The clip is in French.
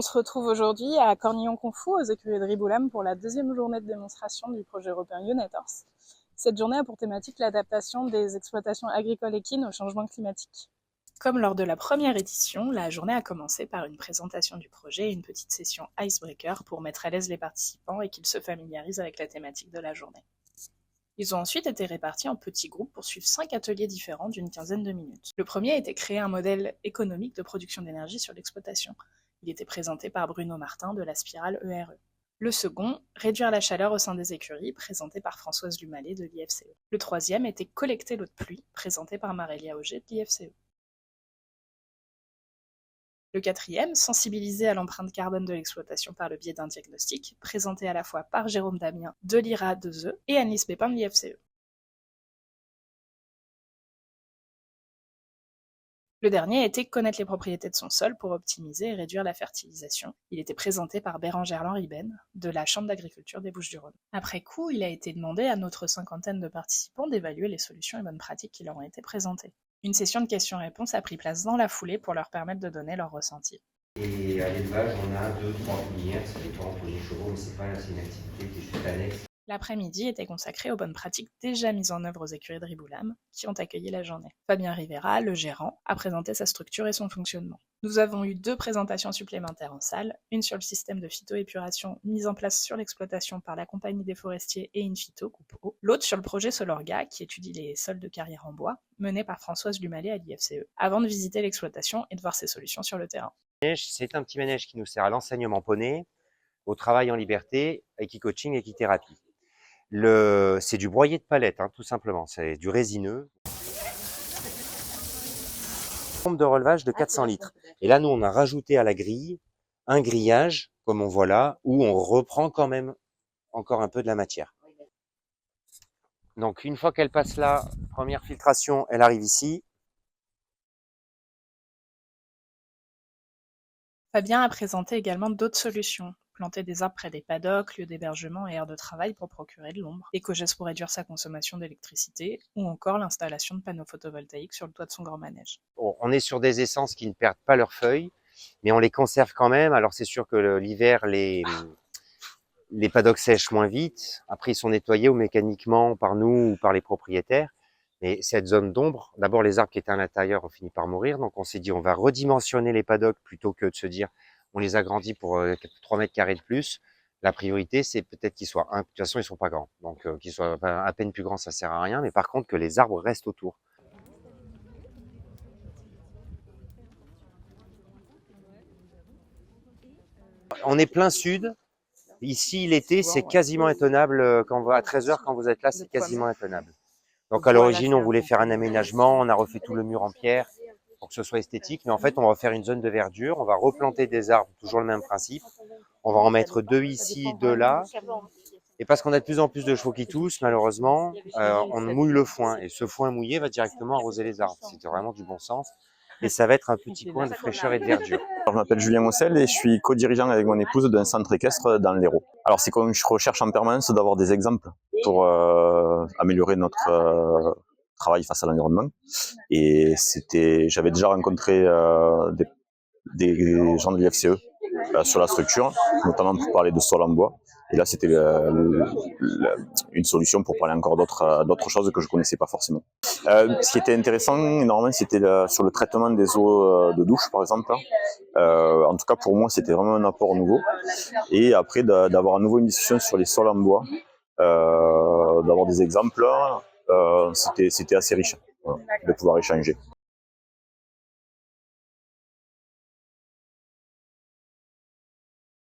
On se retrouve aujourd'hui à Cornillon-Confou, aux écuries de Riboulam, pour la deuxième journée de démonstration du projet européen UNetHorse. Cette journée a pour thématique l'adaptation des exploitations agricoles équines au changement climatique. Comme lors de la première édition, la journée a commencé par une présentation du projet et une petite session icebreaker pour mettre à l'aise les participants et qu'ils se familiarisent avec la thématique de la journée. Ils ont ensuite été répartis en petits groupes pour suivre 5 ateliers différents d'une quinzaine de minutes. Le premier était créer un modèle économique de production d'énergie sur l'exploitation. Il était présenté par Bruno Martin de la Spirale ERE. Le second, réduire la chaleur au sein des écuries, présenté par Françoise Lumalet de l'IFCE. Le troisième était collecter l'eau de pluie, présenté par Marélia Auger de l'IFCE. Le quatrième, sensibiliser à l'empreinte carbone de l'exploitation par le biais d'un diagnostic, présenté à la fois par Jérôme Damien de l'IRA2E et Annelise Pépin de l'IFCE. Le dernier était connaître les propriétés de son sol pour optimiser et réduire la fertilisation. Il était présenté par Bérengère Lanriben de la Chambre d'agriculture des Bouches-du-Rhône. Après coup, il a été demandé à notre cinquantaine de participants d'évaluer les solutions et bonnes pratiques qui leur ont été présentées. Une session de questions-réponses a pris place dans la foulée pour leur permettre de donner leur ressenti. Et à l'élevage, on a 2-3 plénières, ça dépend pour les chevaux, mais c'est une activité qui est juste annexe. L'après-midi était consacré aux bonnes pratiques déjà mises en œuvre aux écuries de Riboulam, qui ont accueilli la journée. Fabien Rivera, le gérant, a présenté sa structure et son fonctionnement. Nous avons eu 2 présentations supplémentaires en salle, une sur le système de phytoépuration mis en place sur l'exploitation par la compagnie des forestiers et Infito, Coupeau, l'autre sur le projet Solorga, qui étudie les sols de carrière en bois, mené par Françoise Lumalet à l'IFCE, avant de visiter l'exploitation et de voir ses solutions sur le terrain. C'est un petit manège qui nous sert à l'enseignement poney, au travail en liberté, équicoaching, équithérapie. C'est du broyé de palette, tout simplement, c'est du résineux. Pompe de relevage de 400 litres. Et là, nous, on a rajouté à la grille un grillage, comme on voit là, où on reprend quand même encore un peu de la matière. Donc, une fois qu'elle passe là, première filtration, elle arrive ici. Fabien a présenté également d'autres solutions. Planter des arbres près des paddocks, lieux d'hébergement et aires de travail pour procurer de l'ombre, éco-gestes pour réduire sa consommation d'électricité, ou encore l'installation de panneaux photovoltaïques sur le toit de son grand manège. On est sur des essences qui ne perdent pas leurs feuilles, mais on les conserve quand même. Alors c'est sûr que l'hiver, les paddocks sèchent moins vite. Après, ils sont nettoyés ou mécaniquement par nous ou par les propriétaires. Mais cette zone d'ombre, d'abord les arbres qui étaient à l'intérieur ont fini par mourir. Donc on s'est dit on va redimensionner les paddocks plutôt que de se dire on les agrandit pour 3 mètres carrés de plus. La priorité, c'est peut-être qu'ils soient, de toute façon, ils sont pas grands. Donc qu'ils soient à peine plus grands, ça sert à rien. Mais par contre, que les arbres restent autour. On est plein sud. Ici, l'été, c'est quasiment intenable. Quand à 13h, quand vous êtes là, c'est quasiment intenable. Donc à l'origine, on voulait faire un aménagement. On a refait tout le mur en pierre pour que ce soit esthétique. Mais en fait, on va faire une zone de verdure. On va replanter des arbres, toujours le même principe. On va en mettre 2 ici, 2 là. Et parce qu'on a de plus en plus de chevaux qui toussent, malheureusement, on mouille le foin. Et ce foin mouillé va directement arroser les arbres. C'était vraiment du bon sens. Et ça va être un petit point de fraîcheur et de verdure. Alors, je m'appelle Julien Mossel et je suis co-dirigeant avec mon épouse d'un centre équestre dans l'Hérault. Alors c'est comme je recherche en permanence d'avoir des exemples pour améliorer notre travail face à l'environnement. Et j'avais déjà rencontré des gens de l'IFCE sur la structure, notamment pour parler de sol en bois. Et là, c'était une solution pour parler encore d'autres choses que je connaissais pas forcément. Ce qui était intéressant, normalement, c'était sur le traitement des eaux de douche, par exemple. En tout cas, pour moi, c'était vraiment un apport nouveau. Et après, d'avoir à nouveau une discussion sur les sols en bois, d'avoir des exemples, c'était assez riche, voilà, de pouvoir échanger.